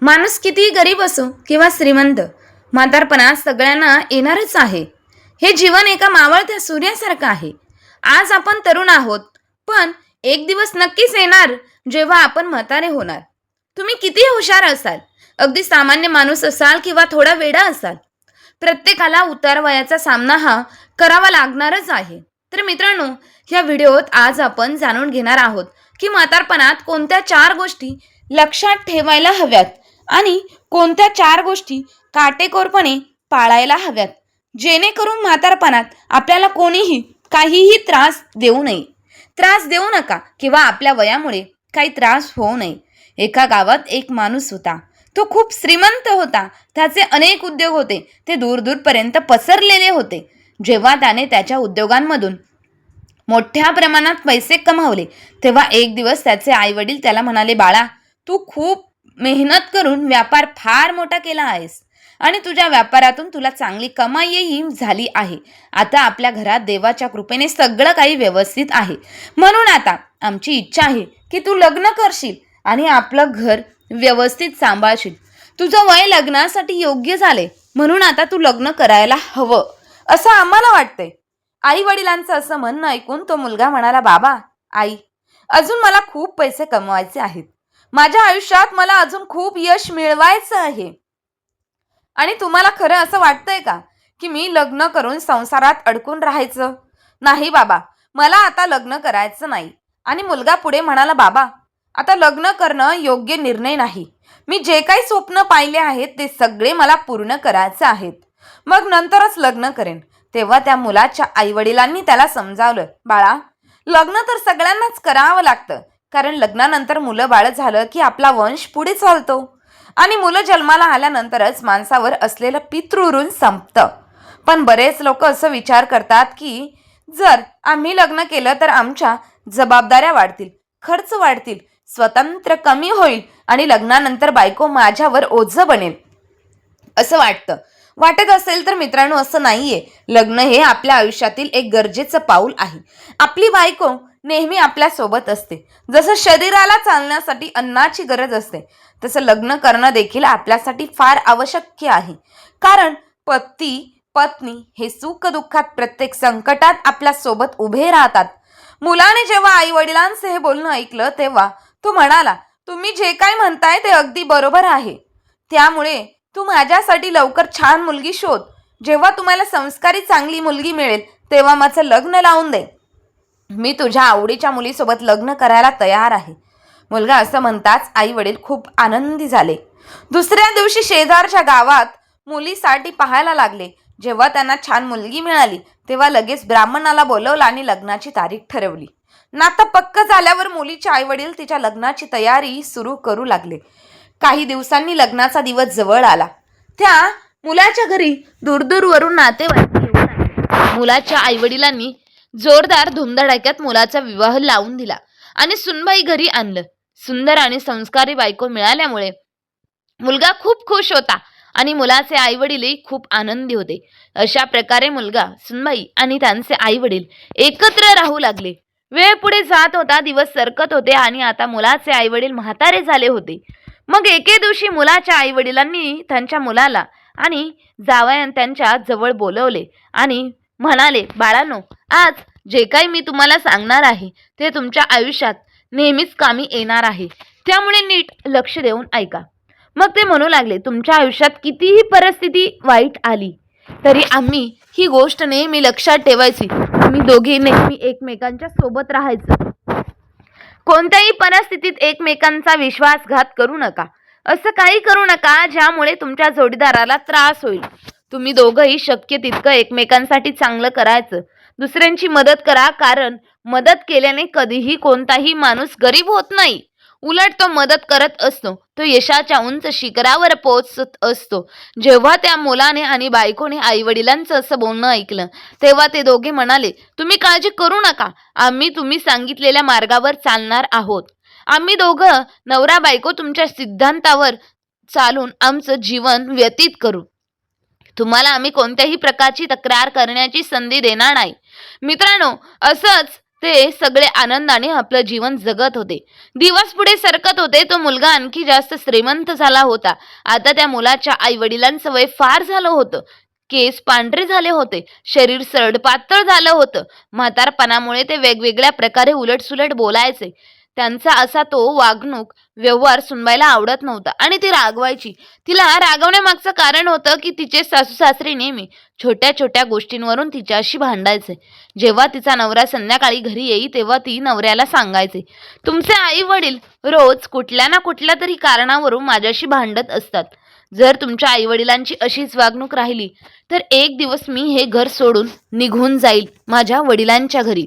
माणूस कितीही गरीब असो किंवा श्रीमंत, म्हातारपणात सगळ्यांना येणारच आहे. हे जीवन एका मावळत्या सूर्यासारखं आहे. आज आपण तरुण आहोत, पण एक दिवस नक्कीच येणार जेव्हा आपण म्हातारे होणार. तुम्ही किती हुशार असाल, अगदी सामान्य माणूस असाल किंवा थोडा वेडा असाल, प्रत्येकाला उतार वयाचा सामना हा करावा लागणारच आहे. तर मित्रांनो, या व्हिडिओत आज आपण जाणून घेणार आहोत की म्हातारपणात कोणत्या 4 गोष्टी लक्षात ठेवायला हव्यात आणि कोणत्या 4 गोष्टी काटेकोरपणे पाळायला हव्यात, जेणेकरून म्हातारपणात आपल्याला कोणीही काहीही त्रास देऊ नका किंवा आपल्या वयामुळे काही त्रास होऊ नये. एका गावात एक माणूस होता. तो खूप श्रीमंत होता. त्याचे अनेक उद्योग होते. ते दूरदूरपर्यंत पसरलेले होते. जेव्हा त्याने त्याच्या उद्योगांमधून मोठ्या प्रमाणात पैसे कमावले, तेव्हा एक दिवस त्याचे आई वडील त्याला म्हणाले, बाळा, तू खूप मेहनत करून व्यापार फार मोठा केला आहेस आणि तुझ्या व्यापारातून तुला चांगली कमाईही झाली आहे. आता आपल्या घरात देवाच्या कृपेने सगळं काही व्यवस्थित आहे. म्हणून आता आमची इच्छा आहे की तू लग्न करशील आणि आपलं घर व्यवस्थित सांभाळशील. तुझं वय लग्नासाठी योग्य झाले, म्हणून आता तू लग्न करायला हवं असं आम्हाला वाटतंय. आई वडिलांचं असं म्हणणं ऐकून तो मुलगा म्हणाला, बाबा, आई, अजून मला खूप पैसे कमवायचे आहेत. माझ्या आयुष्यात मला अजून खूप यश मिळवायचं आहे. आणि तुम्हाला खरं असं वाटतंय का की मी लग्न करून संसारात अडकून राहायचं? नाही बाबा, मला आता लग्न करायचं नाही. आणि मुलगा पुढे म्हणाला, बाबा, आता लग्न करणं योग्य निर्णय नाही. मी जे काही स्वप्न पाहिले आहेत ते सगळे मला पूर्ण करायचे आहेत. मग नंतरच लग्न करेन. तेव्हा त्या मुलाच्या आईवडिलांनी त्याला समजावलं, बाळा, लग्न तर सगळ्यांनाच करावं लागतं, कारण लग्नानंतर मुलं बाळ झालं की आपला वंश पुढे चालतो आणि मुलं जन्माला आल्यानंतरच माणसावर असलेलं पितृ संपतं. पण बरेच लोक असं विचार करतात की जर आम्ही लग्न केलं तर आमच्या जबाबदाऱ्या वाढतील, खर्च वाढतील, स्वतंत्र कमी होईल आणि लग्नानंतर बायको माझ्यावर ओझं बनेल असं वाटत असेल तर मित्रांनो, असं नाहीये. लग्न हे आपल्या आयुष्यातील एक गरजेचं पाऊल आहे. आपली बायको नेहमी आपल्या सोबत असते. जसं शरीराला चालण्यासाठी अन्नाची गरज असते, तसं लग्न करणं देखील आपल्यासाठी फार आवश्यक आहे. कारण पती पत्नी हे सुख दुःखात, प्रत्येक संकटात आपल्या सोबत उभे राहतात. मुलाने जेव्हा आई वडिलांचं हे बोलणं ऐकलं, तेव्हा तो म्हणाला, तुम्ही जे काय म्हणताय ते अगदी बरोबर आहे. त्यामुळे तू माझ्यासाठी लवकर छान मुलगी शोध. जेव्हा तुम्हाला संस्कारी चांगली मुलगी मिळेल तेव्हा माझं लग्न लावून दे. मी तुझ्या आवडीच्या मुलीसोबत लग्न करायला तयार आहे. मुलगा असं म्हणताच आई वडील खूप आनंदी झाले. दुसऱ्या दिवशी शेजारच्या गावात मुलीसाठी पाहायला लागले. जेव्हा त्यांना छान मुलगी मिळाली तेव्हा लगेच ब्राह्मणाला बोलवलं आणि लग्नाची तारीख ठरवली. नातं पक्क झाल्यावर मुलीचे आई वडील तिच्या लग्नाची तयारी सुरू करू लागले. काही दिवसांनी लग्नाचा दिवस जवळ आला. त्या मुलाच्या घरी दूरदूरवरून नातेवाईक येऊ लागले. मुलाच्या आईवडिलांनी जोरदार धुमधडाक्यात मुलाचा विवाह लावून दिला आणि सुनबाई घरी आणलं. सुंदर आणि संस्कारी बायको मिळाल्यामुळे मुलगा खूप खुश होता आणि मुलाचे आईवडीलही खूप आनंदी होते. अशा प्रकारे मुलगा, सुनबाई आणि त्यांचे आईवडील एकत्र राहू लागले. वेळ पुढे जात होता, दिवस सरकत होते आणि आता मुलाचे आईवडील म्हातारे झाले होते. मग एके दिवशी मुलाच्या आईवडिलांनी त्यांच्या मुलाला आणि जावयां त्यांच्या जवळ बोलवले आणि म्हणाले, बाळांनो, आज जे काही मी तुम्हाला सांगणार आहे ते तुमच्या आयुष्यात नेहमीच कामी येणार आहे. त्यामुळे नीट लक्ष देऊन ऐका. मग ते म्हणू लागले, तुमच्या आयुष्यात कितीही परिस्थिती वाईट आली तरी आम्ही ही गोष्ट नेहमी लक्षात ठेवायची. आम्ही दोघे नेहमी एकमेकांच्या सोबत राहायचं. कोणत्याही परिस्थितीत एकमेकांचा विश्वासघात करू नका. असं काही करू नका ज्यामुळे तुमच्या जोडीदाराला त्रास होईल. तुम्ही दोघंही शक्य तितकं एकमेकांसाठी चांगलं करायचं. दुसऱ्यांची मदत करा, कारण मदत केल्याने कधीही कोणताही माणूस गरीब होत नाही. उलट तो मदत करत असतो, तो यशाच्या उंच शिखरावर पोहोचत असतो. जेव्हा त्या मुलाने आणि बायकोने आई वडिलांचं असं बोलणं ऐकलं तेव्हा ते दोघे म्हणाले, तुम्ही काळजी करू नका, आम्ही तुम्ही सांगितलेल्या मार्गावर चालणार आहोत. आम्ही दोघं नवरा बायको तुमच्या सिद्धांतावर चालून आमचं जीवन व्यतीत करू. तुम्हाला आम्ही कोणत्याही प्रकारची तक्रार करण्याची संधी देणार नाही. मित्रांनो, असंच ते सगळे आनंदाने आपलं जीवन जगत होते. दिवस पुढे सरकत होते. तो मुलगा आणखी जास्त श्रीमंत झाला होता. आता त्या मुलाच्या आई वडिलांचं वय फार झालं होतं. केस पांढरे झाले होते. शरीर सरडपातळ झालं होतं. म्हातारपणामुळे ते वेगवेगळ्या प्रकारे उलटसुलट बोलायचे. त्यांचा असा तो वागणूक व्यवहार सुनबाईला आवडत नव्हता आणि ती रागवायची. तिला रागवण्यामागचं कारण होतं की तिचे सासू सासरे नेहमी छोट्या छोट्या गोष्टींवरून तिच्याशी भांडायचे. जेव्हा तिचा नवरा संध्याकाळी घरी येई तेव्हा ती नवऱ्याला सांगायचे, तुमचे आई वडील रोज कुठल्या ना कुठल्या तरी कारणावरून माझ्याशी भांडत असतात. जर तुमच्या आई वडिलांची अशीच वागणूक राहिली तर एक दिवस मी हे घर सोडून निघून जाईल माझ्या वडिलांच्या घरी,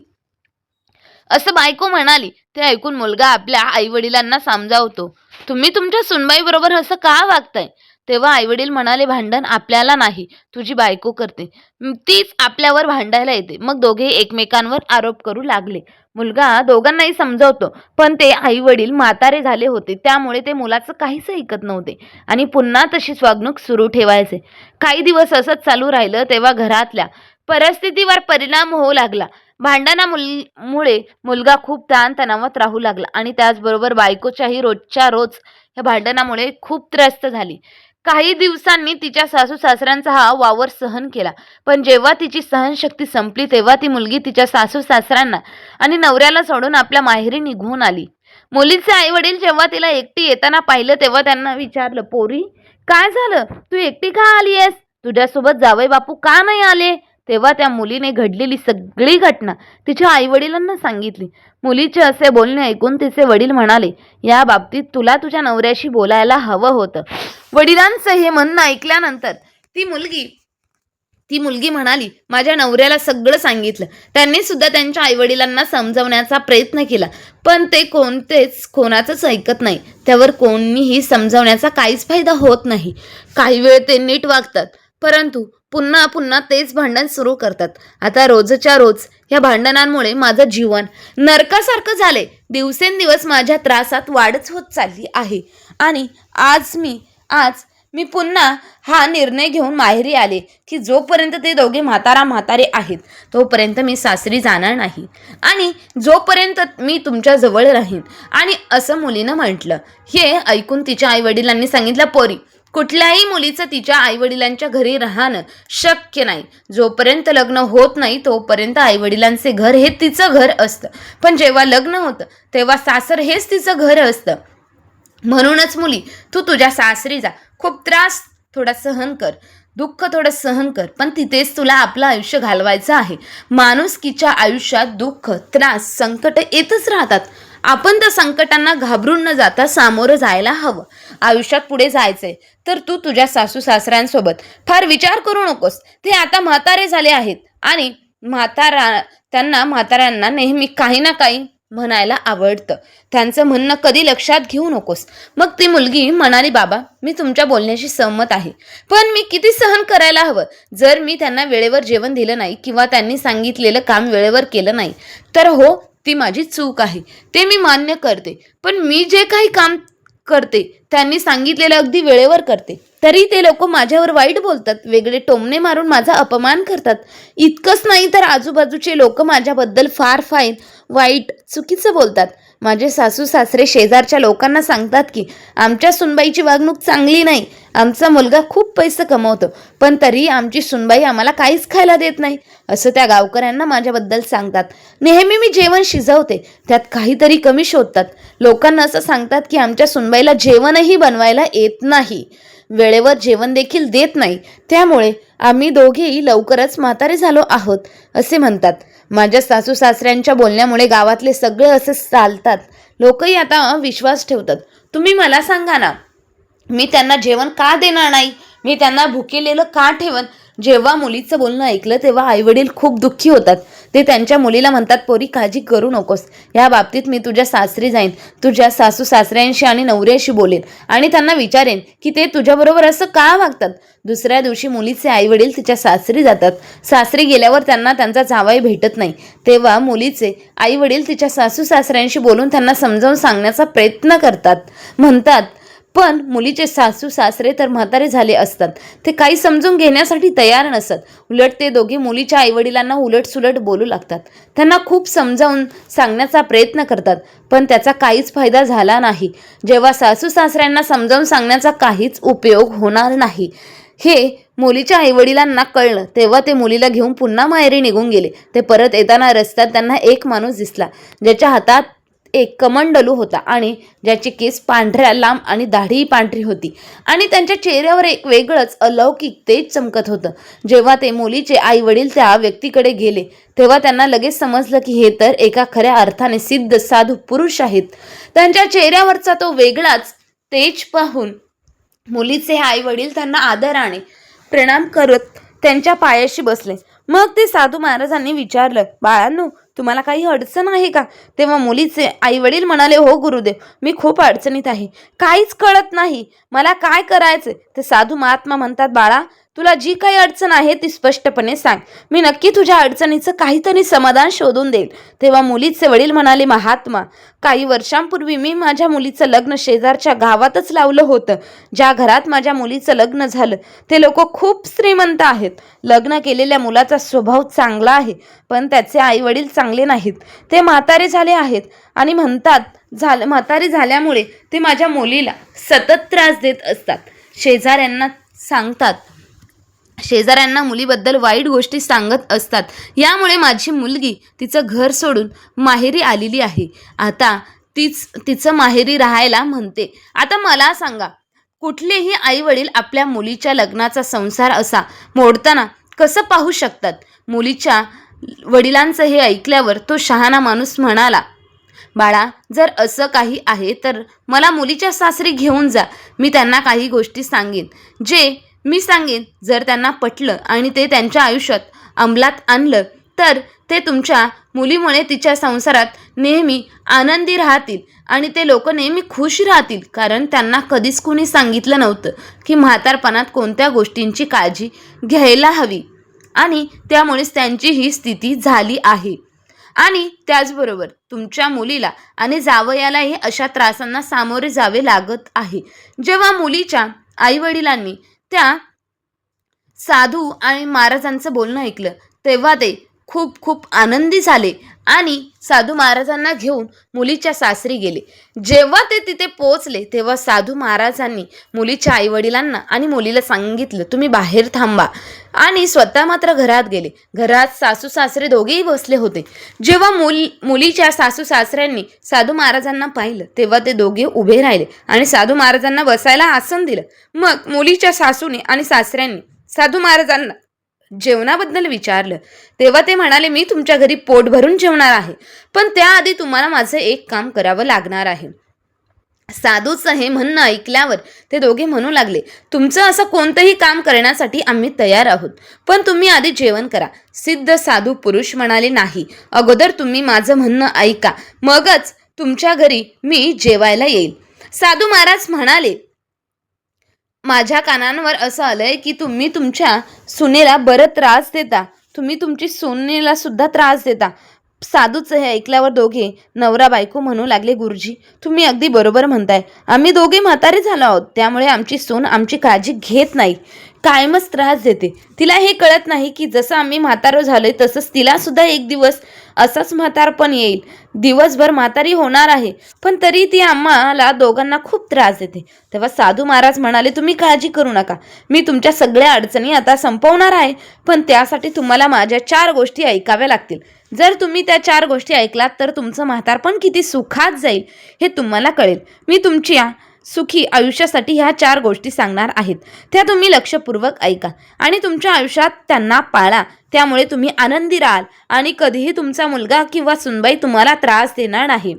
असं बायको म्हणाली. ते ऐकून मुलगा आपल्या आई वडिलांना समजावतो, तुम्ही तुमच्या सुनबाई बरोबर असं का वागताय? तेव्हा आई वडील म्हणाले, भांडण आपल्याला नाही, तुझी बायको करते, तीच आपल्यावर भांडायला येते. मग दोघे एकमेकांवर आरोप करू लागले. मुलगा दोघांनाही समजावतो, पण ते आई वडील म्हातारे झाले होते, त्यामुळे ते मुलाचं काहीच ऐकत नव्हते आणि पुन्हा तशीच वागणूक सुरू ठेवायचे. काही दिवस असंच चालू राहिलं. तेव्हा घरातल्या परिस्थितीवर परिणाम होऊ लागला. भांडणामुळे मुलगा खूप ताणतणावात राहू लागला आणि त्याचबरोबर बायकोच्याही रोजच्या रोज या भांडणामुळे खूप त्रस्त झाली. काही दिवसांनी तिच्या सासू सासऱ्यांचा हा वावर सहन केला. पण जेव्हा तिची सहनशक्ती संपली तेव्हा ती मुलगी तिच्या सासू सासऱ्यांना आणि नवऱ्याला सोडून आपल्या माहेरी निघून आली. मुलीचे आई वडील जेव्हा तिला एकटी येताना पाहिलं तेव्हा त्यांना विचारलं, पोरी काय झालं, तू एकटी का आली आहेस? तुझ्यासोबत जावई बापू का नाही आले? तेव्हा त्या मुलीने घडलेली सगळी घटना तिच्या आई वडिलांना सांगितली. मुलीचे असे बोलणे ऐकून तिचे वडील म्हणाले, या बाबतीत तुला तुझ्या नवऱ्याशी बोलायला हवं होतं. वडिलांचं हे म्हणणं ऐकल्यानंतर ती मुलगी म्हणाली, माझ्या नवऱ्याला सगळं सांगितलं. त्यांनी सुद्धा त्यांच्या आई वडिलांना समजवण्याचा प्रयत्न केला, पण ते कोणाचंच ऐकत नाही. त्यावर कोणीही समजवण्याचा काहीच फायदा होत नाही. काही वेळ ते नीट वागतात, परंतु पुन्हा पुन्हा तेच भांडण सुरू करतात. आता रोजच्या रोज या भांडणांमुळे माझं जीवन नरकासारखं झाले. दिवसेंदिवस माझ्या त्रासात वाढच होत चालली आहे आणि आज मी पुन्हा हा निर्णय घेऊन माहेरी आले की जोपर्यंत ते दोघे म्हातारे आहेत तोपर्यंत मी सासरी जाणार नाही आणि जोपर्यंत मी तुमच्या जवळ राहीन. आणि असं मुलीनं म्हटलं. हे ऐकून तिच्या आई वडिलांनी सांगितलं, पोरी कुठल्याही मुलीचं तिच्या आईवडिलांच्या घरी राहणं शक्य नाही. जोपर्यंत लग्न होत नाही तोपर्यंत आईवडिलांचे घर हे तिचं घर असतं, पण जेव्हा लग्न होतं तेव्हा सासर हेच तिचं घर असतं. म्हणूनच मुली, तू तुझ्या सासरी जा, खूप त्रास थोडा सहन कर, दुःख थोडं सहन कर, पण तिथेच तुला आपलं आयुष्य घालवायचं आहे. माणुसकीच्या आयुष्यात दुःख, त्रास, संकट येतच राहतात. आपण त्या संकटांना घाबरून न जाता सामोरं जायला हवं. आयुष्यात पुढे जायचंय तर तू तुझ्या सासू सासऱ्यांसोबत फार विचार करू नकोस. ते आता म्हातारे झाले आहेत आणि म्हाताऱ्यांना नेहमी काही ना काही म्हणायला आवडतं. त्यांचं म्हणणं कधी लक्षात घेऊ नकोस. मग ती मुलगी म्हणाली, बाबा मी तुमच्या बोलण्याशी सहमत आहे, पण मी किती सहन करायला हवं? जर मी त्यांना वेळेवर जेवण दिलं नाही किंवा त्यांनी सांगितलेलं काम वेळेवर केलं नाही तर हो, ती माझी चूक आहे, ते मी मान्य करते. पण मी जे काही काम करते त्यांनी सांगितलेलं अगदी वेळेवर करते, तरी ते लोक माझ्यावर वाईट बोलतात, वेगळे टोमणे मारून माझा अपमान करतात. इतकंच नाही तर आजूबाजूचे लोक माझ्याबद्दल फार वाईट चुकीचं बोलतात. माझे सासू सासरे शेजारच्या लोकांना सांगतात की आमच्या सुनबाईची वागणूक चांगली नाही, आमचा मुलगा खूप पैसे कमवतो पण तरी आमची सुनबाई आम्हाला काहीच खायला देत नाही, असं त्या गावकऱ्यांना माझ्याबद्दल सांगतात. नेहमी मी जेवण शिजवते त्यात काहीतरी कमी शोधतात. लोकांना असं सांगतात की आमच्या सुनबाईला जेवणही बनवायला येत नाही, वेळेवर जेवण देखील देत नाही, त्यामुळे आम्ही दोघेही लवकरच म्हातारे झालो आहोत असे म्हणतात. माझ्या सासू सासऱ्यांच्या बोलण्यामुळे गावातले सगळे असे चालतात. लोकही आता विश्वास ठेवतात. तुम्ही मला सांगा ना, मी त्यांना जेवण का देणार नाही? मी त्यांना भुकेलेलं का ठेवन? जेव्हा मुलीचं बोलणं ऐकलं तेव्हा आईवडील खूप दुःखी होतात. ते त्यांच्या मुलीला म्हणतात, पोरी काळजी करू नकोस, या बाबतीत मी तुझ्या सासरी जाईन, तुझ्या सासू सासऱ्यांशी आणि नवऱ्याशी बोलेन आणि त्यांना विचारेन की ते तुझ्याबरोबर असं का वागतात. दुसऱ्या दिवशी मुलीचे आईवडील तिच्या सासरी जातात. सासरी गेल्यावर त्यांना त्यांचा जावई भेटत नाही. तेव्हा मुलीचे आईवडील तिच्या सासू सासऱ्यांशी बोलून त्यांना समजावून सांगण्याचा प्रयत्न करतात. म्हणतात, पण मुलीचे सासू सासरे तर म्हातारे झाले असतात. ते काही समजून घेण्यासाठी तयार नसत. उलट ते दोघे मुलीच्या आईवडिलांना उलटसुलट बोलू लागतात. त्यांना खूप समजावून सांगण्याचा प्रयत्न करतात, पण त्याचा काहीच फायदा झाला नाही. जेव्हा सासू सासऱ्यांना समजावून सांगण्याचा काहीच उपयोग होणार नाही हे मुलीच्या आईवडिलांना कळलं, तेव्हा ते मुलीला घेऊन पुन्हा माहेरी निघून गेले. ते परत येताना रस्त्यात त्यांना एक माणूस दिसला, ज्याच्या हातात एक कमंडलू होता आणि ज्याचे केस पांढऱ्या लांब आणि दाढीही पांढरी होती आणि त्यांच्या चेहऱ्यावर एक वेगळंच अलौकिक तेज चमकत होतं. जेव्हा ते मुलीचे आई वडील त्या व्यक्तीकडे गेले तेव्हा त्यांना लगेच समजलं की हे तर एका खऱ्या अर्थाने सिद्ध साधू पुरुष आहेत. त्यांच्या चेहऱ्यावरचा तो वेगळाच तेज पाहून मुलीचे आई वडील त्यांना आदराने प्रणाम करत त्यांच्या पायाशी बसले. मग ते साधू महाराजांनी विचारलं, बाळांनो, तुम्हाला काही अडचण आहे का? तेव्हा मुलीचे आई वडील म्हणाले, हो गुरुदेव, मी खूप अडचणीत आहे. काहीच कळत नाही मला काय करायचं. ते साधू महात्मा म्हणतात, बाळा, तुला जी काही अडचण आहे ती स्पष्टपणे सांग. मी नक्की तुझ्या अडचणीचं काहीतरी समाधान शोधून देईल. तेव्हा मुलीचे वडील म्हणाले, महात्मा, काही वर्षांपूर्वी मी माझ्या मुलीचं लग्न शेजारच्या गावातच लावलं होतं. ज्या घरात माझ्या मुलीचं लग्न झालं ते लोक खूप श्रीमंत आहेत. लग्न केलेल्या मुलाचा स्वभाव चांगला आहे, पण त्याचे आई वडील चांगले नाहीत. ते म्हातारे झाले आहेत आणि म्हणतात म्हातारे झाल्यामुळे ते माझ्या मुलीला सतत त्रास देत असतात. शेजाऱ्यांना मुलीबद्दल वाईट गोष्टी सांगत असतात. यामुळे माझी मुलगी तिचं घर सोडून माहेरी आलेली आहे. आता तिचं माहेरी राहायला म्हणते. आता मला सांगा, कुठलेही आई वडील आपल्या मुलीच्या लग्नाचा संसार असा मोडताना कसं पाहू शकतात? मुलीच्या वडिलांचं हे ऐकल्यावर तो शहाणा माणूस म्हणाला, बाळा, जर असं काही आहे तर मला मुलीच्या सासरी घेऊन जा. मी त्यांना काही गोष्टी सांगेन जे मी सांगेन. जर त्यांना पटलं आणि ते त्यांच्या आयुष्यात अंमलात आणलं तर ते तुमच्या मुलीमुळे तिच्या संसारात नेहमी आनंदी राहतील आणि ते लोक नेहमी खुश राहतील. कारण त्यांना कधीच कोणी सांगितलं नव्हतं की म्हातारपणात कोणत्या गोष्टींची काळजी घ्यायला हवी आणि त्यामुळेच त्यांची ही स्थिती झाली आहे. आणि त्याचबरोबर तुमच्या मुलीला आणि जावयालाही अशा त्रासांना सामोरे जावे लागत आहे. जेव्हा मुलीच्या आईवडिलांनी त्या साधू आणि महाराजांचं बोलणं ऐकलं तेव्हा ते खूप खूप आनंदी झाले आणि साधू महाराजांना घेऊन मुलीच्या सासरी गेले. जेव्हा ते तिथे पोहोचले तेव्हा साधू महाराजांनी मुलीच्या आईवडिलांना आणि मुलीला सांगितलं, तुम्ही बाहेर थांबा, आणि स्वतः मात्र घरात गेले. घरात सासू सासरे दोघेही बसले होते. जेव्हा मुलीच्या सासू सासऱ्यांनी साधू महाराजांना पाहिलं तेव्हा ते दोघे उभे राहिले आणि साधू महाराजांना बसायला आसन दिलं. मग मुलीच्या सासूने आणि सासऱ्यांनी साधू महाराजांना जेवणाबद्दल विचारलं तेव्हा ते म्हणाले, मी तुमच्या घरी पोट भरून जेवणार आहे, पण त्याआधी तुम्हाला माझं एक काम करावं लागणार आहे. साधूचं हे म्हणणं ऐकल्यावर ते दोघे म्हणू लागले, तुमचं असं कोणतंही काम करण्यासाठी आम्ही तयार आहोत, पण तुम्ही आधी जेवण करा. सिद्ध साधू पुरुष म्हणाले, नाही, अगोदर तुम्ही माझं म्हणणं ऐका, मगच तुमच्या घरी मी जेवायला येईल. साधू महाराज म्हणाले, माझ्या कानांवर असं आलंय की तुम्ही तुमच्या सुनेला बरं त्रास देता, तुम्ही तुमची सुनेला सुद्धा त्रास देता. साधूचं हे ऐकल्यावर दोघे नवरा बायको म्हणू लागले, गुरुजी, तुम्ही अगदी बरोबर म्हणताय. आम्ही दोघे म्हातारे झालो आहोत, त्यामुळे आमची सून आमची काळजी घेत नाही, कायमच त्रास देते. तिला हे कळत नाही की जसं आम्ही म्हातारो झालोय तसंच तिला सुद्धा एक दिवस असाच म्हातारपण येईल. दिवसभर म्हातारी होणार आहे, पण तरी ती आम्हाला दोघांना खूप त्रास देते. तेव्हा साधू महाराज म्हणाले, तुम्ही काळजी करू नका, मी तुमच्या सगळ्या अडचणी आता संपवणार आहे, पण त्यासाठी तुम्हाला माझ्या 4 गोष्टी ऐकाव्या लागतील. जर तुम्ही त्या 4 गोष्टी ऐकलात तर तुमचं म्हातारपण किती सुखात जाईल हे तुम्हाला कळेल. मी तुमच्या सुखी आयुष्यासाठी ह्या 4 गोष्टी सांगणार आहेत, त्या तुम्ही लक्षपूर्वक ऐका आणि तुमच्या आयुष्यात त्यांना पाळा. त्यामुळे तुम्ही आनंदी राहाल आणि कधीही तुमचा मुलगा किंवा सुनबाई तुम्हाला त्रास देणार नाही.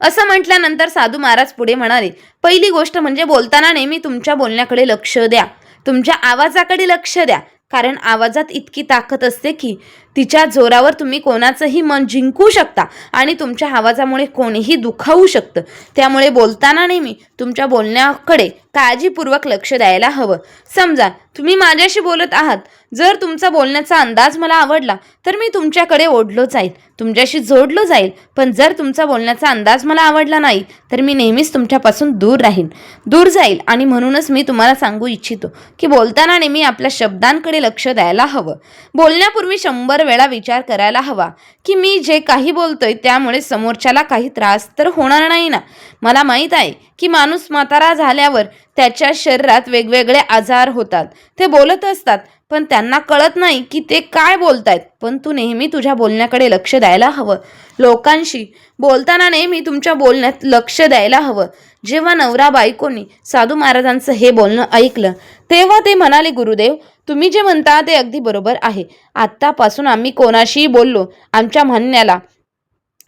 असं म्हटल्यानंतर साधू महाराज पुढे म्हणाले, पहिली गोष्ट म्हणजे बोलताना नेहमी तुमच्या बोलण्याकडे लक्ष द्या, तुमच्या आवाजाकडे लक्ष द्या, कारण आवाजात इतकी ताकद असते की तिच्या जोरावर तुम्ही कोणाचंही मन जिंकू शकता आणि तुमच्या आवाजामुळे कोणीही दुखावू शकतं. त्यामुळे बोलताना नेहमी तुमच्या बोलण्याकडे काळजीपूर्वक लक्ष द्यायला हवं. समजा तुम्ही माझ्याशी बोलत आहात, जर तुमचा बोलण्याचा अंदाज मला आवडला तर मी तुमच्याकडे ओढलो जाईल, तुमच्याशी जोडलो जाईल. पण जर तुमचा बोलण्याचा अंदाज मला आवडला नाही तर मी नेहमीच तुमच्यापासून दूर जाईल. आणि म्हणूनच मी तुम्हाला सांगू इच्छितो की बोलताना नेहमी आपल्या शब्दांकडे लक्ष द्यायला हवं. बोलण्यापूर्वी 100 वेळा विचार करायला हवा की मी जे काही बोलतोय त्यामुळे समोरच्याला काही त्रास तर होणार नाही ना. मला माहीत आहे की माणूस म्हातारा झाल्यावर त्याच्या शरीरात वेगवेगळे आजार होतात. ते बोलत असतात पण त्यांना कळत नाही की ते काय बोलतायत. पण तू नेहमी तुझ्या बोलण्याकडे लक्ष द्यायला हवं. लोकांशी बोलताना नेहमी तुमच्या बोलण्यात लक्ष द्यायला हवं. जेव्हा नवरा बायकोनी साधू महाराजांचं हे बोलणं ऐकलं तेव्हा ते म्हणाले, गुरुदेव तुम्ही जे म्हणता ते अगदी बरोबर आहे. आत्तापासून आम्ही कोणाशीही बोललो आमच्या म्हणण्याला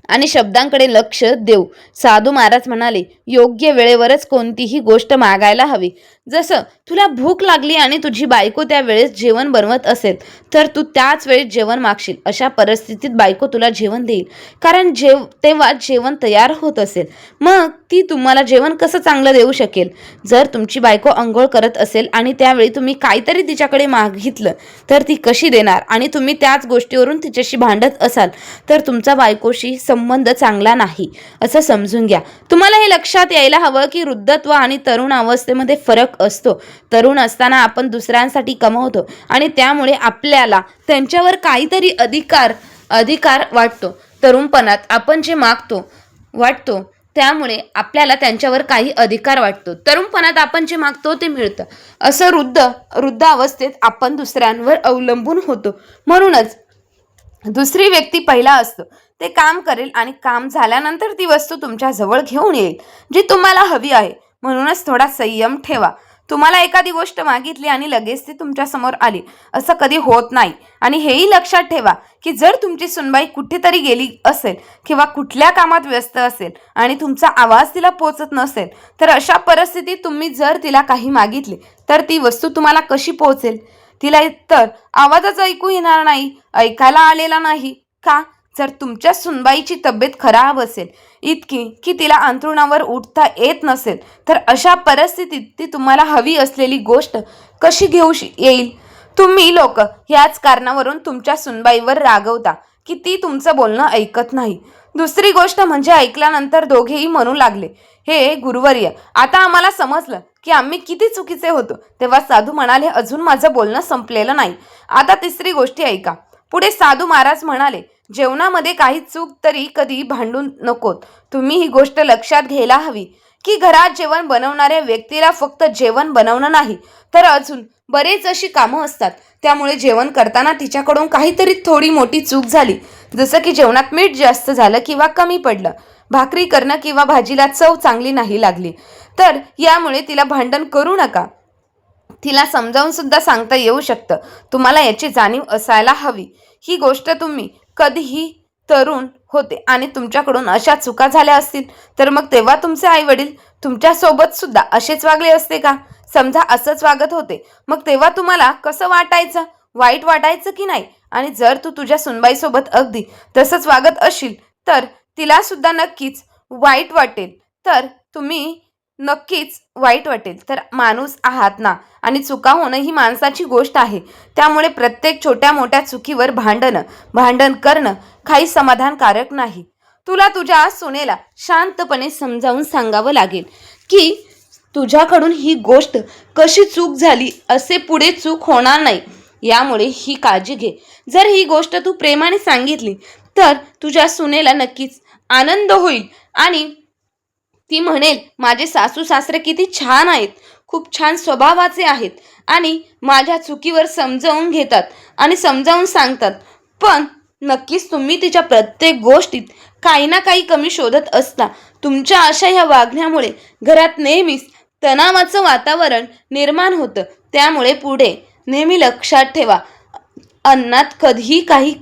आणि शब्दांकडे लक्ष देऊ. साधू महाराज म्हणाले, योग्य वेळेवरच कोणतीही गोष्ट मागायला हवी. जसं तुला भूक लागली आणि तुझी बायको त्या वेळेस जेवण बनवत असेल तर तू त्याच वेळेस जेवण मागशील. अशा परिस्थितीत बायको तुला जेवण देईल, कारण तेव्हा जेवण तयार होत असेल. मग ती तुम्हाला जेवण कसं चांगलं देऊ शकेल? जर तुमची बायको अंघोळ करत असेल आणि त्यावेळी तुम्ही काहीतरी तिच्याकडे मागितलं तर ती कशी देणार? आणि तुम्ही त्याच गोष्टीवरून तिच्याशी भांडत असाल तर तुमचा बायकोशी संबंध चांगला नाही असं समजून घ्या. तुम्हाला हे लक्षात यायला हवं की वृद्धत्व आणि तरुण अवस्थेमध्ये फरक असतो. तरुण असताना आपण दुसऱ्यांसाठी कमवतो आणि त्यामुळे आपल्याला त्यांच्यावर काहीतरी अधिकार वाटतो. तरुणपणात आपण जे वाटतो त्यामुळे आपल्याला त्यांच्यावर काही अधिकार वाटतो. तरुणपणात आपण जे मागतो ते मिळतं. असं वृद्ध अवस्थेत आपण दुसऱ्यांवर अवलंबून होतो. म्हणूनच दुसरी व्यक्ती पहिला असतो. ते काम करेल आणि काम झाल्यानंतर ती वस्तू तुमच्या जवळ घेऊन येईल जी तुम्हाला हवी आहे. म्हणूनच थोडा संयम ठेवा. तुम्हाला एखादी गोष्ट मागितली आणि लगेच ती तुमच्या समोर आली असं कधी होत नाही. आणि हेही लक्षात ठेवा की जर तुमची सुनबाई कुठेतरी गेली असेल किंवा कुठल्या कामात व्यस्त असेल आणि तुमचा आवाज तिला पोचत नसेल तर अशा परिस्थितीत तुम्ही जर तिला काही मागितले तर ती वस्तू तुम्हाला कशी पोहोचेल? तिला तर आवाजच ऐकू येणार नाही, ऐकायला आलेला नाही का? जर तुमच्या सुनबाईची तब्येत खराब असेल इतकी की तिला अंथरुणावर उठता येत नसेल तर अशा परिस्थितीत ती तुम्हाला हवी असलेली गोष्ट कशी घेऊ येईल? तुम्ही लोक ह्याच कारणावरून तुमच्या सुनबाईवर रागवता की ती तुमचं बोलणं ऐकत नाही. दुसरी गोष्ट म्हणजे ऐकल्यानंतर दोघेही म्हणू लागले, हे गुरुवर्य आता आम्हाला समजलं की आम्ही किती चुकीचे होतो. तेव्हा साधू म्हणाले, अजून माझं बोलणं संपलेलं नाही. आता तिसरी गोष्टी ऐका. पुढे साधू महाराज म्हणाले, जेवणामध्ये काही चूक तरी कधी भांडू नकोत. तुम्ही ही गोष्ट लक्षात घ्यायला हवी की घरात जेवण बनवणाऱ्या व्यक्तीला फक्त जेवण बनवणं नाही तर अजून बरेच अशी कामं असतात. त्यामुळे जेवण करताना तिच्याकडून काहीतरी थोडी मोठी चूक झाली, जसं की जेवणात मीठ जास्त झालं किंवा कमी पडलं, भाकरी करणं किंवा भाजीला चव चांगली नाही लागली, तर यामुळे तिला भांडण करू नका. तिला समजावून सुद्धा सांगता येऊ शकतं. तुम्हाला याची जाणीव असायला हवी. ही गोष्ट तुम्ही कधीही तरुण होते आणि तुमच्याकडून अशा चुका झाल्या असतील तर मग तेव्हा तुमचे आई वडील तुमच्यासोबत सुद्धा असेच वागले असते का? समजा असंच वागत होते, मग तेव्हा तुम्हाला कसं वाटायचं? वाईट वाटायचं की नाही? आणि जर तू तुझ्या सुनबाईसोबत अगदी तसंच वागत असशील तर तिला सुद्धा नक्कीच वाईट वाटेल. तर माणूस आहात ना, आणि चुका होणं ही माणसाची गोष्ट आहे. त्यामुळे प्रत्येक छोट्या मोठ्या चुकीवर भांडण करणं काही समाधानकारक नाही. तुला तुझ्या सुनेला शांतपणे समजावून सांगावं लागेल की तुझ्याकडून ही गोष्ट कशी चूक झाली, असे पुढे चूक होणार नाही यामुळे ही काळजी घे. जर ही गोष्ट तू प्रेमाने सांगितली तर तुझ्या सुनेला नक्कीच आनंद होईल आणि ती म्हणेल, माझे सासू सासरे किती छान आहेत, खूप छान स्वभावाचे आहेत आणि माझ्या चुकीवर समजावून घेतात आणि समजावून सांगतात. पण नक्कीच तुम्ही तिच्या प्रत्येक गोष्टीत काही ना काही कमी शोधत असता. तुमच्या अशा ह्या वागण्यामुळे घरात नेहमीच तणावाचं वातावरण निर्माण होतं. त्यामुळे पुढे नेहमी लक्षात ठेवा, अन्नात कधीही काही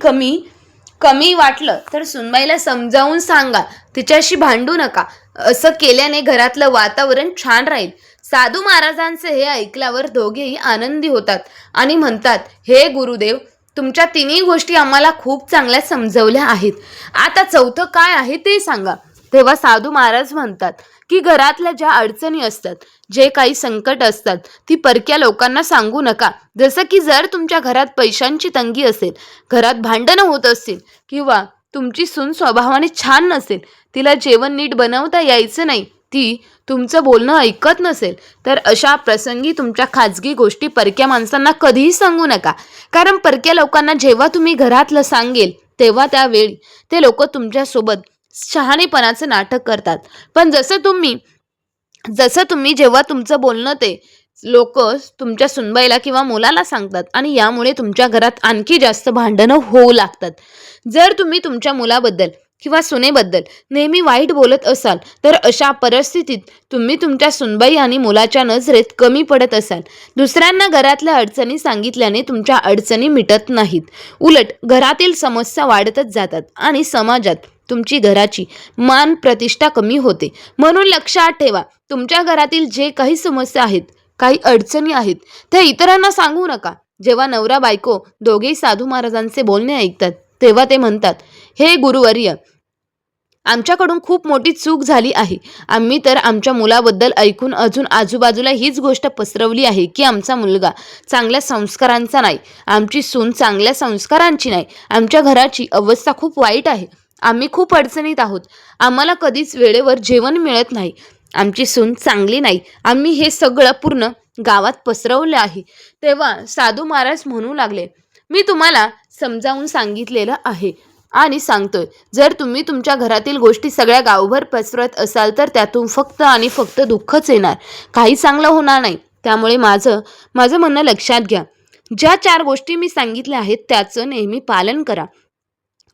कमी वाटलं तर सुनबाईला समजावून सांगा, तिच्याशी भांडू नका. असं केल्याने घरातलं वातावरण छान राहील. साधू महाराजांचे हे ऐकल्यावर दोघेही आनंदी होतात आणि म्हणतात, हे गुरुदेव तुमच्या तिन्ही गोष्टी आम्हाला खूप चांगल्या समजवल्या आहेत. आता चौथं काय आहे ते सांगा. तेव्हा साधू महाराज म्हणतात की घरातल्या ज्या अडचणी असतात, जे काही संकट असतात, ती परक्या लोकांना सांगू नका. जसं की जर तुमच्या घरात पैशांची तंगी असेल, घरात भांडणं होत असतील किंवा तुमची सून स्वभावाने छान नसेल, तिला जेवण नीट बनवता यायचं नाही, ती तुमचं बोलणं ऐकत नसेल, तर अशा प्रसंगी तुमच्या खाजगी गोष्टी परक्या माणसांना कधीही सांगू नका. कारण परक्या लोकांना जेव्हा तुम्ही घरातलं सांगेल तेव्हा त्यावेळी ते लोक तुमच्यासोबत शहाणेपणाचं नाटक करतात. पण जसं तुम्ही जेव्हा तुमचं बोलणं ते लोक तुमच्या सुनबाईला किंवा मुलाला सांगतात आणि यामुळे तुमच्या घरात आणखी जास्त भांडणं होऊ लागतात. जर तुम्ही तुमच्या मुलाबद्दल किंवा सुनेबद्दल नेहमी वाईट बोलत असाल, तर अशा परिस्थितीत तुम्ही तुमच्या सुनबाई आणि मुलाच्या नजरेत कमी पडत असाल. दुसऱ्यांना घरातल्या अडचणी सांगितल्याने तुमच्या अडचणी मिटत नाहीत, उलट घरातील समस्या वाढतच जातात आणि समाजात तुमची घराची मान प्रतिष्ठा कमी होते. म्हणून लक्षात ठेवा, तुमच्या घरातील जे काही समस्या आहेत, काही अडचणी आहेत, त्या इतरांना सांगू नका. जेव्हा नवरा बायको दोघेही साधू महाराजांचे बोलणे ऐकतात, तेव्हा ते म्हणतात, हे गुरुवर्य, आमच्याकडून खूप मोठी चूक झाली आहे. आम्ही तर आमच्या मुलाबद्दल ऐकून अजून आजूबाजूला हीच गोष्ट पसरवली आहे की आमचा मुलगा चांगल्या संस्कारांचा नाही, आमची सून चांगल्या संस्कारांची नाही, आमच्या घराची अवस्था खूप वाईट आहे, आम्ही खूप अडचणीत आहोत, आम्हाला कधीच वेळेवर जेवण मिळत नाही, आमची सून चांगली नाही. आम्ही हे सगळं पूर्ण गावात पसरवलं आहे. तेव्हा साधू महाराज म्हणू लागले, मी तुम्हाला समजावून सांगितलेलं आहे आणि सांगतोय, जर तुम्ही तुमच्या घरातील गोष्टी सगळ्या गावभर पसरवत असाल तर त्यातून फक्त आणि फक्त दुःखच येणार, काही चांगलं होणार नाही. त्यामुळे माझं म्हणणं लक्षात घ्या. ज्या 4 गोष्टी मी सांगितल्या आहेत त्याचं नेहमी पालन करा.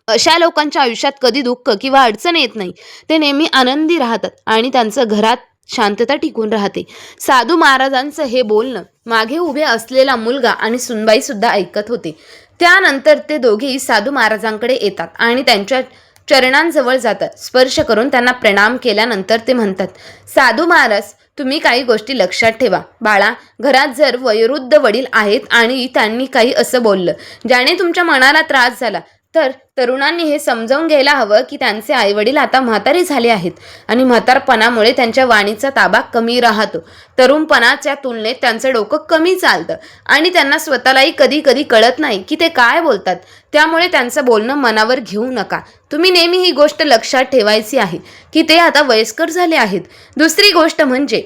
अशा लोकांच्या आयुष्यात कधी दुःख किंवा अडचण येत नाही. ते नेहमी आनंदी राहतात आणि त्यांचं घरात शांतता टिकून राहते. साधू महाराजांचं हे बोलणं मागे उभे असलेला मुलगा आणि सुनबाई सुद्धा ऐकत होते. त्यानंतर ते दोघेही साधू महाराजांकडे येतात आणि त्यांच्या चरणांजवळ जातात. स्पर्श करून त्यांना प्रणाम केल्यानंतर ते म्हणतात, साधू महाराज, तुम्ही काही गोष्टी लक्षात ठेवा. बाळा, घरात जर वयोवृद्ध वडील आहेत आणि त्यांनी काही असं बोललं ज्याने तुमच्या मनाला त्रास झाला, तर तरुणांनी हे समजावून घ्यायला हवं की त्यांचे आईवडील आता म्हातारे झाले आहेत आणि म्हातारपणामुळे त्यांच्या वाणीचा ताबा कमी राहतो. तरुणपणाच्या तुलनेत त्यांचं डोकं कमी चालतं आणि त्यांना स्वतःलाही कधी कधी कळत नाही की ते काय बोलतात. त्यामुळे त्यांचं बोलणं मनावर घेऊ नका. तुम्ही नेहमी ही गोष्ट लक्षात ठेवायची आहे की ते आता वयस्कर झाले आहेत. दुसरी गोष्ट म्हणजे,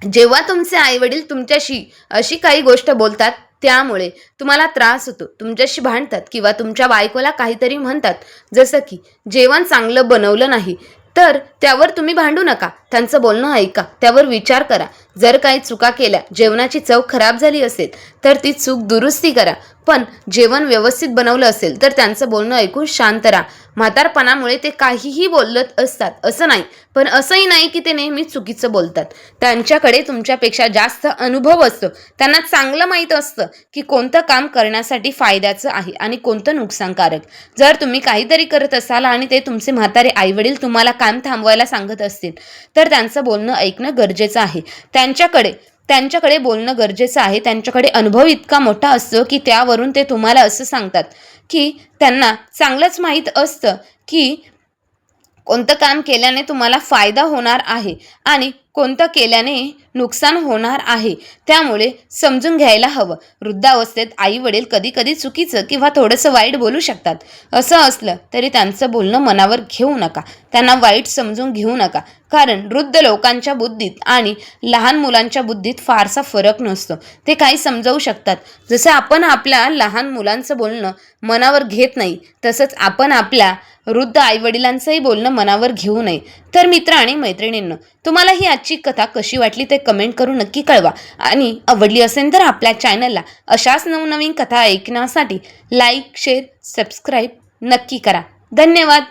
जेव्हा तुमचे आईवडील तुमच्याशी अशी काही गोष्ट बोलतात त्यामुळे तुम्हाला त्रास होतो, तुमच्याशी भांडतात किंवा तुमच्या बायकोला काहीतरी म्हणतात, जसं की जेवण चांगलं बनवलं नाही, तर त्यावर तुम्ही भांडू नका. त्यांचं बोलणं ऐका, त्यावर विचार करा. जर काही चुका केल्या, जेवणाची चव खराब झाली असेल तर ती चूक दुरुस्ती करा. पण जेवण व्यवस्थित बनवलं असेल तर त्यांचं बोलणं ऐकून शांत राहा. म्हातारपणामुळे ते काहीही बोलत असतात असं नाही, पण असंही नाही की ते नेहमी चुकीचं बोलतात. त्यांच्याकडे तुमच्यापेक्षा जास्त अनुभव असतो. त्यांना चांगलं माहीत असतं की कोणतं काम करण्यासाठी फायद्याचं आहे आणि कोणतं नुकसानकारक. जर तुम्ही काहीतरी करत असाल आणि ते तुमचे म्हातारे आईवडील तुम्हाला काम थांबवायला सांगत असतील, तर त्यांचं बोलणं ऐकणं गरजेचं आहे. त्यांच्याकडे बोलणं गरजेचं आहे. त्यांच्याकडे अनुभव इतका मोठा असतो की त्यावरून ते तुम्हाला असं सांगतात की त्यांना चांगलंच माहीत असतं की कोणतं काम केल्याने तुम्हाला फायदा होणार आहे आणि कोणतं केल्याने नुकसान होणार आहे. त्यामुळे समजून घ्यायला हवं. वृद्धावस्थेत आई वडील कधी कधी चुकीचं किंवा थोडंसं वाईट बोलू शकतात. असं असलं तरी त्यांचं बोलणं मनावर घेऊ नका, त्यांना वाईट समजून घेऊ नका. कारण वृद्ध लोकांच्या बुद्धीत आणि लहान मुलांच्या बुद्धीत फारसा फरक नसतो. ते काही समजावू शकतात. जसं आपण आपल्या लहान मुलांचं बोलणं मनावर घेत नाही, तसंच आपण आपल्या वृद्ध आईवडिलांचंही बोलणं मनावर घेऊ नये. तर मित्र आणि मैत्रिणींनो, तुम्हाला ही आजची कथा कशी वाटली ते कमेंट करून नक्की कळवा आणि आवडली असेल तर आपल्या चॅनलला अशाच नवनवीन कथा ऐकण्यासाठी लाईक, शेअर, सबस्क्राईब नक्की करा. धन्यवाद.